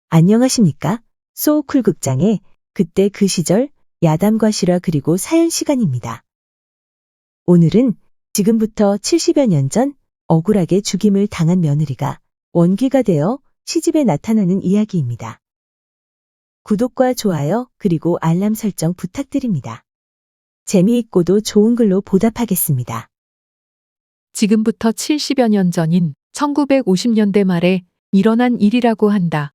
안녕하십니까? 소쿨 극장의 그때 그 시절 야담과 실화 그리고 사연 시간입니다. 오늘은 지금부터 70여 년 전 억울하게 죽임을 당한 며느리가 원귀가 되어 시집에 나타나는 이야기입니다. 구독과 좋아요 그리고 알람 설정 부탁드립니다. 재미있고도 좋은 글로 보답하겠습니다. 지금부터 70여 년 전인 1950년대 말에 일어난 일이라고 한다.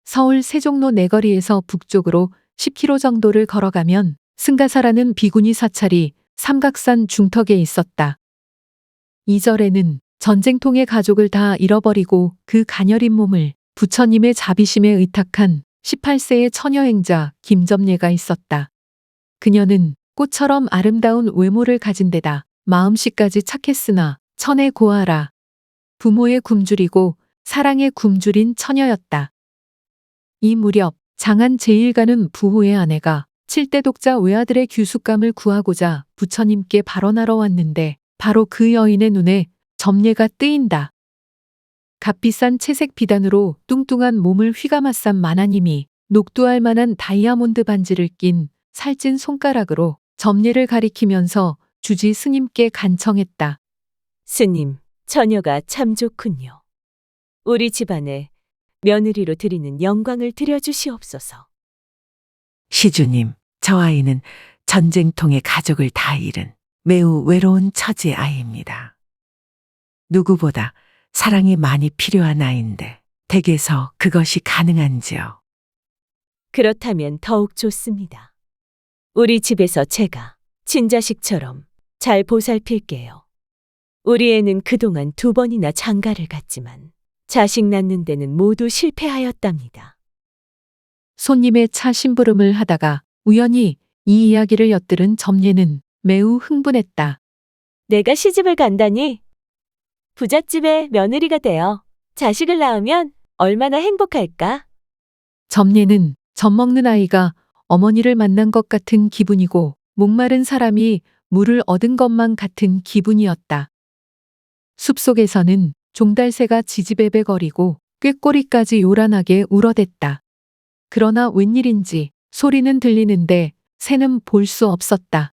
서울 세종로 내거리에서 북쪽으로 10km 정도를 걸어가면 승가사라는 비구니 사찰이 삼각산 중턱에 있었다. 이 절에는 전쟁통에 가족을 다 잃어버리고 그 가녀린 몸을 부처님의 자비심에 의탁한 18세의 처녀행자 김점례가 있었다. 그녀는 꽃처럼 아름다운 외모를 가진 데다 마음씨까지 착했으나 천의 고아라. 부모의 굶주리고 사랑의 굶주린 처녀였다. 이 무렵 장안 제1가는 부호의 아내가 7대 독자 외아들의 귀숙감을 구하고자 부처님께 발언하러 왔는데 바로 그 여인의 눈에 점례가 뜨인다. 값비싼 채색 비단으로 뚱뚱한 몸을 휘감아싼 마나님이 녹두알 만한 다이아몬드 반지를 낀 살찐 손가락으로 점례를 가리키면서 주지 스님께 간청했다. 스님, 처녀가 참 좋군요. 우리 집안에 며느리로 드리는 영광을 드려주시옵소서. 시주님, 저 아이는 전쟁통에 가족을 다 잃은 매우 외로운 처지의 아이입니다. 누구보다 사랑이 많이 필요한 아이인데 댁에서 그것이 가능한지요? 그렇다면 더욱 좋습니다. 우리 집에서 제가 친자식처럼 잘 보살필게요. 우리 애는 그동안 2번이나 장가를 갔지만 자식 낳는 데는 모두 실패하였답니다. 손님의 차 심부름을 하다가 우연히 이 이야기를 엿들은 점례는 매우 흥분했다. 내가 시집을 간다니 부잣집의 며느리가 되어 자식을 낳으면 얼마나 행복할까? 점례는 젖먹는 아이가 어머니를 만난 것 같은 기분이고 목마른 사람이 물을 얻은 것만 같은 기분이었다. 숲속에서는 종달새가 지지배배거리고 꾀꼬리까지 요란하게 울어댔다. 그러나 웬일인지 소리는 들리는데 새는 볼 수 없었다.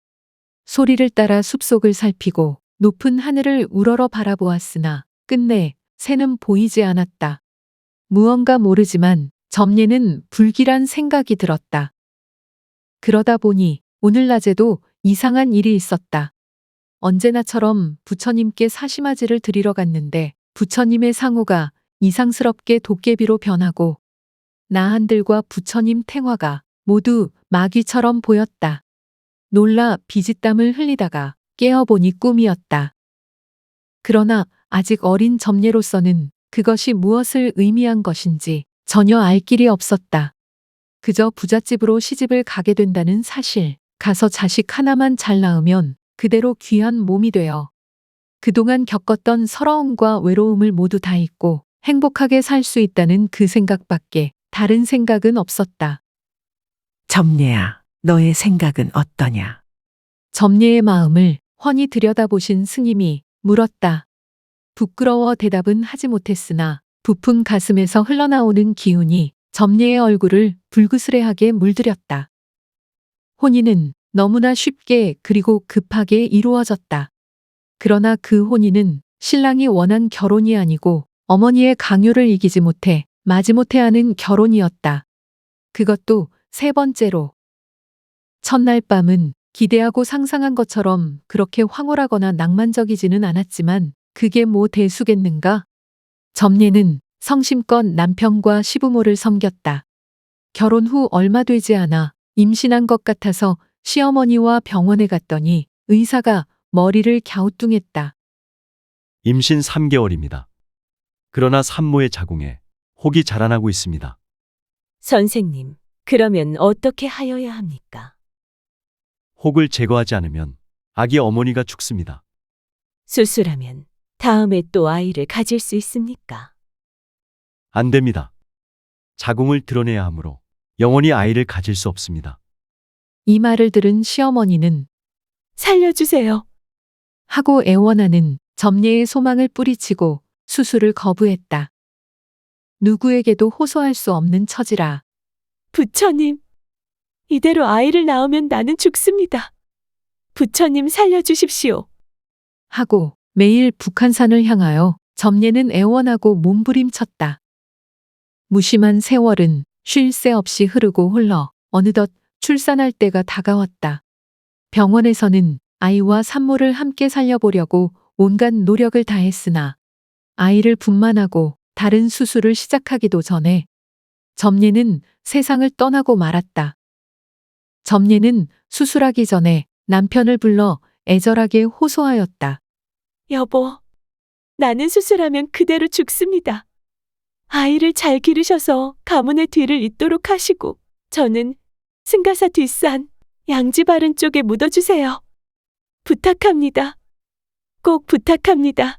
소리를 따라 숲속을 살피고 높은 하늘을 우러러 바라보았으나 끝내 새는 보이지 않았다. 무언가 모르지만 점례는 불길한 생각이 들었다. 그러다 보니 오늘 낮에도 이상한 일이 있었다. 언제나처럼 부처님께 사시마지를 드리러 갔는데 부처님의 상호가 이상스럽게 도깨비로 변하고 나한들과 부처님 탱화가 모두 마귀처럼 보였다. 놀라 비지땀을 흘리다가 깨어보니 꿈이었다. 그러나 아직 어린 점례로서는 그것이 무엇을 의미한 것인지 전혀 알 길이 없었다. 그저 부잣집으로 시집을 가게 된다는 사실, 가서 자식 하나만 잘 낳으면 그대로 귀한 몸이 되어 그동안 겪었던 서러움과 외로움을 모두 다 잊고 행복하게 살 수 있다는 그 생각밖에 다른 생각은 없었다. 점례야, 너의 생각은 어떠냐? 점례의 마음을 훤히 들여다보신 스님이 물었다. 부끄러워 대답은 하지 못했으나 부푼 가슴에서 흘러나오는 기운이 점례의 얼굴을 불그스레하게 물들였다. 혼인은 너무나 쉽게 그리고 급하게 이루어졌다. 그러나 그 혼인은 신랑이 원한 결혼이 아니고 어머니의 강요를 이기지 못해 마지못해 하는 결혼이었다. 그것도 3번째로. 첫날 밤은 기대하고 상상한 것처럼 그렇게 황홀하거나 낭만적이지는 않았지만 그게 뭐 대수겠는가? 점례는 성심껏 남편과 시부모를 섬겼다. 결혼 후 얼마 되지 않아 임신한 것 같아서 시어머니와 병원에 갔더니 의사가 머리를 갸우뚱했다. 임신 3개월입니다. 그러나 산모의 자궁에 혹이 자라나고 있습니다. 선생님, 그러면 어떻게 하여야 합니까? 혹을 제거하지 않으면 아기 어머니가 죽습니다. 수술하면 다음에 또 아이를 가질 수 있습니까? 안 됩니다. 자궁을 드러내야 하므로 영원히 아이를 가질 수 없습니다. 이 말을 들은 시어머니는 살려주세요. 하고 애원하는 점례의 소망을 뿌리치고 수술을 거부했다. 누구에게도 호소할 수 없는 처지라. 부처님, 이대로 아이를 낳으면 나는 죽습니다. 부처님 살려주십시오. 하고 매일 북한산을 향하여 점례는 애원하고 몸부림쳤다. 무심한 세월은 쉴 새 없이 흐르고 흘러 어느덧 출산할 때가 다가왔다. 병원에서는 아이와 산모를 함께 살려보려고 온갖 노력을 다했으나 아이를 분만하고 다른 수술을 시작하기도 전에 점례는 세상을 떠나고 말았다. 점례는 수술하기 전에 남편을 불러 애절하게 호소하였다. 여보, 나는 수술하면 그대로 죽습니다. 아이를 잘 기르셔서 가문의 뒤를 잇도록 하시고 저는 승가사 뒷산 양지바른 쪽에 묻어주세요. 부탁합니다. 꼭 부탁합니다.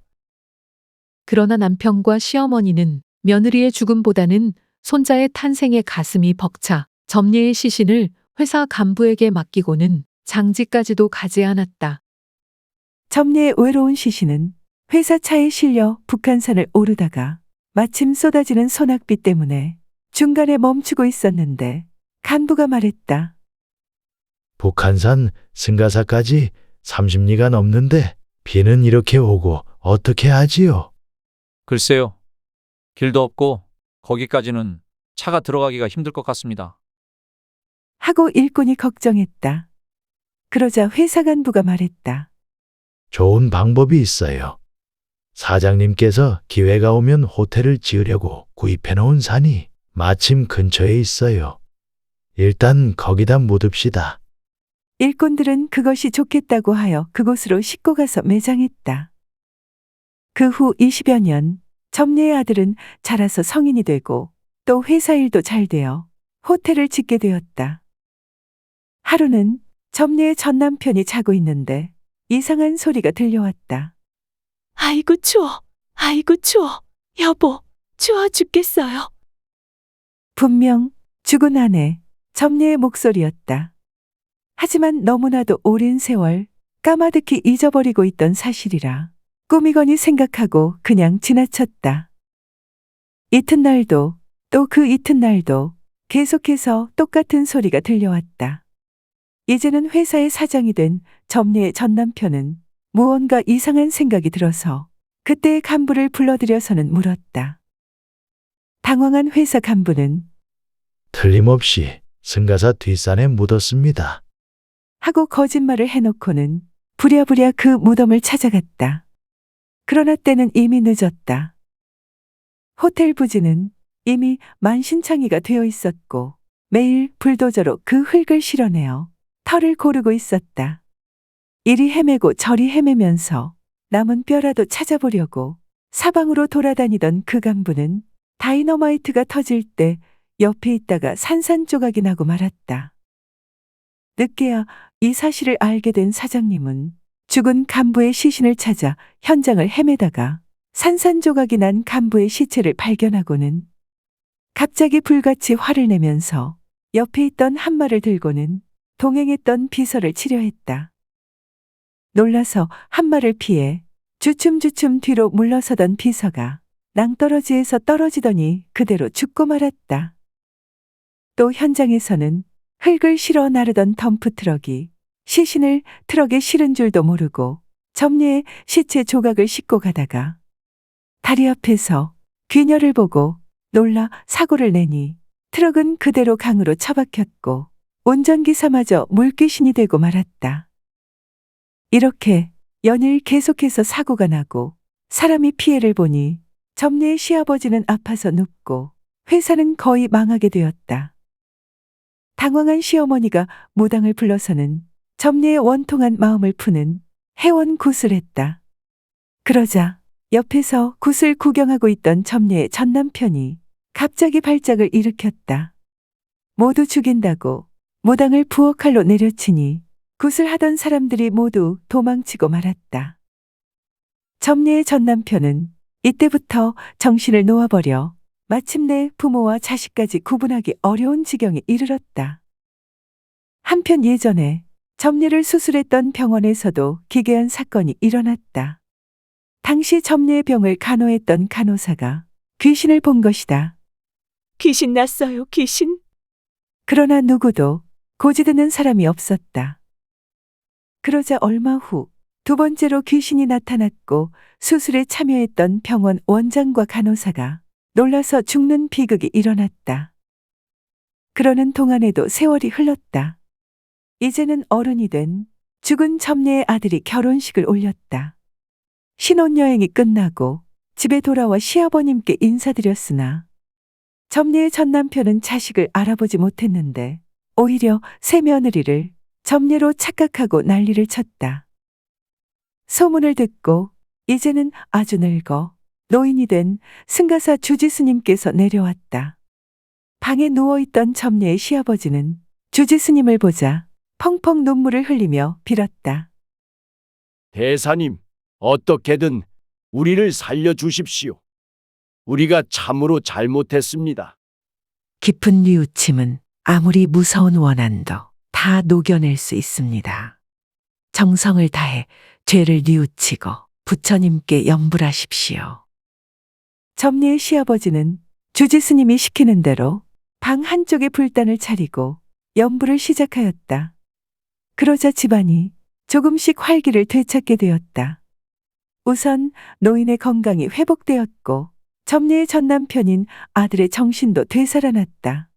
그러나 남편과 시어머니는 며느리의 죽음보다는 손자의 탄생에 가슴이 벅차 점례의 시신을 회사 간부에게 맡기고는 장지까지도 가지 않았다. 점례의 외로운 시신은 회사 차에 실려 북한산을 오르다가 마침 쏟아지는 소낙비 때문에 중간에 멈추고 있었는데 간부가 말했다. 북한산 승가사까지 30리가 넘는데 비는 이렇게 오고 어떻게 하지요? 글쎄요. 길도 없고 거기까지는 차가 들어가기가 힘들 것 같습니다. 하고 일꾼이 걱정했다. 그러자 회사 간부가 말했다. 좋은 방법이 있어요. 사장님께서 기회가 오면 호텔을 지으려고 구입해 놓은 산이 마침 근처에 있어요. 일단 거기다 묻읍시다. 일꾼들은 그것이 좋겠다고 하여 그곳으로 싣고 가서 매장했다. 그 후 20여 년 점례의 아들은 자라서 성인이 되고 또 회사 일도 잘 되어 호텔을 짓게 되었다. 하루는 점례의 전 남편이 자고 있는데 이상한 소리가 들려왔다. 아이고 추워. 아이고 추워. 여보, 추워 죽겠어요. 분명 죽은 아내 점례의 목소리였다. 하지만 너무나도 오랜 세월 까마득히 잊어버리고 있던 사실이라 꾸미거니 생각하고 그냥 지나쳤다. 이튿날도 또 그 이튿날도 계속해서 똑같은 소리가 들려왔다. 이제는 회사의 사장이 된 점례의 전 남편은 무언가 이상한 생각이 들어서 그때의 간부를 불러들여서는 물었다. 당황한 회사 간부는 틀림없이 승가사 뒷산에 묻었습니다. 하고 거짓말을 해놓고는 부랴부랴 그 무덤을 찾아갔다. 그러나 때는 이미 늦었다. 호텔 부지는 이미 만신창이가 되어 있었고 매일 불도저로 그 흙을 실어내어 털을 고르고 있었다. 이리 헤매고 저리 헤매면서 남은 뼈라도 찾아보려고 사방으로 돌아다니던 그 간부는 다이너마이트가 터질 때 옆에 있다가 산산조각이 나고 말았다. 늦게야 이 사실을 알게 된 사장님은 죽은 간부의 시신을 찾아 현장을 헤매다가 산산조각이 난 간부의 시체를 발견하고는 갑자기 불같이 화를 내면서 옆에 있던 한말을 들고는 동행했던 비서를 치려했다. 놀라서 한말을 피해 주춤주춤 뒤로 물러서던 비서가 낭떠러지에서 떨어지더니 그대로 죽고 말았다. 또 현장에서는 흙을 실어 나르던 덤프트럭이 시신을 트럭에 실은 줄도 모르고 점례의 시체 조각을 싣고 가다가 다리 앞에서 귀녀를 보고 놀라 사고를 내니 트럭은 그대로 강으로 처박혔고 운전기사마저 물귀신이 되고 말았다. 이렇게 연일 계속해서 사고가 나고 사람이 피해를 보니 점례의 시아버지는 아파서 눕고 회사는 거의 망하게 되었다. 당황한 시어머니가 무당을 불러서는 점례의 원통한 마음을 푸는 해원 굿을 했다. 그러자 옆에서 굿을 구경하고 있던 점례의 전 남편이 갑자기 발작을 일으켰다. 모두 죽인다고 무당을 부엌칼로 내려치니 굿을 하던 사람들이 모두 도망치고 말았다. 점례의 전 남편은 이때부터 정신을 놓아버려 마침내 부모와 자식까지 구분하기 어려운 지경에 이르렀다. 한편 예전에 점례를 수술했던 병원에서도 기괴한 사건이 일어났다. 당시 점례의 병을 간호했던 간호사가 귀신을 본 것이다. 귀신 났어요, 귀신. 그러나 누구도 고지듣는 사람이 없었다. 그러자 얼마 후 두 번째로 귀신이 나타났고 수술에 참여했던 병원 원장과 간호사가 놀라서 죽는 비극이 일어났다. 그러는 동안에도 세월이 흘렀다. 이제는 어른이 된 죽은 첩녀의 아들이 결혼식을 올렸다. 신혼여행이 끝나고 집에 돌아와 시아버님께 인사드렸으나 첩녀의 전남편은 자식을 알아보지 못했는데 오히려 새 며느리를 첩녀로 착각하고 난리를 쳤다. 소문을 듣고 이제는 아주 늙어 노인이 된 승가사 주지스님께서 내려왔다. 방에 누워있던 첩녀의 시아버지는 주지스님을 보자 펑펑 눈물을 흘리며 빌었다. 대사님, 어떻게든 우리를 살려주십시오. 우리가 참으로 잘못했습니다. 깊은 뉘우침은 아무리 무서운 원한도 다 녹여낼 수 있습니다. 정성을 다해 죄를 뉘우치고 부처님께 염불하십시오. 첩녀의 시아버지는 주지스님이 시키는 대로 방 한쪽에 불단을 차리고 염불을 시작하였다. 그러자 집안이 조금씩 활기를 되찾게 되었다. 우선 노인의 건강이 회복되었고 첩녀의 전남편인 아들의 정신도 되살아났다.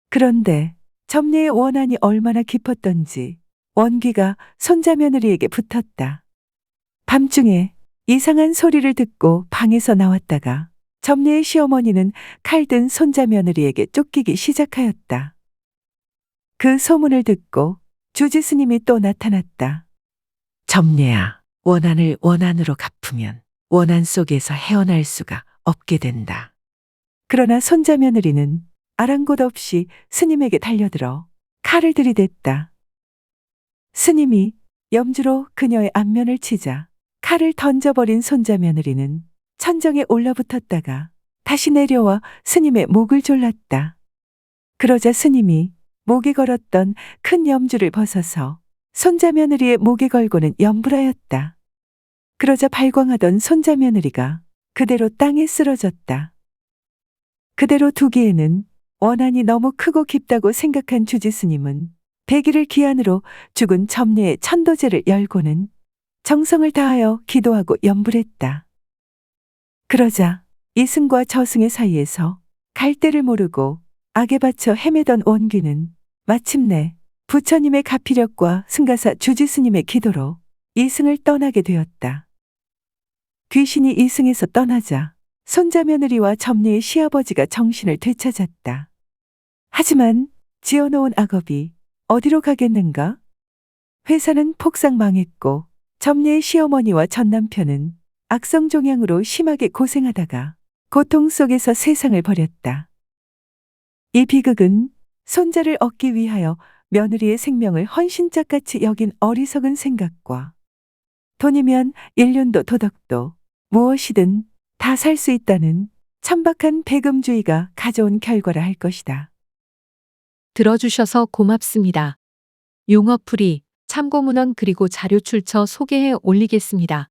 그런데 첩녀의 원한이 얼마나 깊었던지 원기가 손자 며느리에게 붙었다. 밤중에 이상한 소리를 듣고 방에서 나왔다가 첩녀의 시어머니는 칼든 손자 며느리에게 쫓기기 시작하였다. 그 소문을 듣고 주지스님이 또 나타났다. 첩녀야, 원한을 원한으로 갚으면 원한 속에서 헤어날 수가 없게 된다. 그러나 손자 며느리는 아랑곳 없이 스님에게 달려들어 칼을 들이댔다. 스님이 염주로 그녀의 안면을 치자 칼을 던져버린 손자 며느리는 천정에 올라붙었다가 다시 내려와 스님의 목을 졸랐다. 그러자 스님이 목에 걸었던 큰 염주를 벗어서 손자 며느리의 목에 걸고는 염불하였다. 그러자 발광하던 손자 며느리가 그대로 땅에 쓰러졌다. 그대로 두기에는 원한이 너무 크고 깊다고 생각한 주지스님은 100일을 기한으로 죽은 첩녀의 천도제를 열고는 정성을 다하여 기도하고 염불했다. 그러자 이승과 저승의 사이에서 갈 데를 모르고 악에 받쳐 헤매던 원귀는 마침내 부처님의 가피력과 승가사 주지스님의 기도로 이승을 떠나게 되었다. 귀신이 이승에서 떠나자 손자 며느리와 첩녀의 시아버지가 정신을 되찾았다. 하지만 지어놓은 악업이 어디로 가겠는가? 회사는 폭삭 망했고 첩녀의 시어머니와 전남편은 악성종양으로 심하게 고생하다가 고통 속에서 세상을 버렸다. 이 비극은 손자를 얻기 위하여 며느리의 생명을 헌신짝같이 여긴 어리석은 생각과 돈이면 인륜도 도덕도 무엇이든 다 살 수 있다는 천박한 배금주의가 가져온 결과라 할 것이다. 들어주셔서 고맙습니다. 용어풀이, 참고문헌 그리고 자료 출처 소개해 올리겠습니다.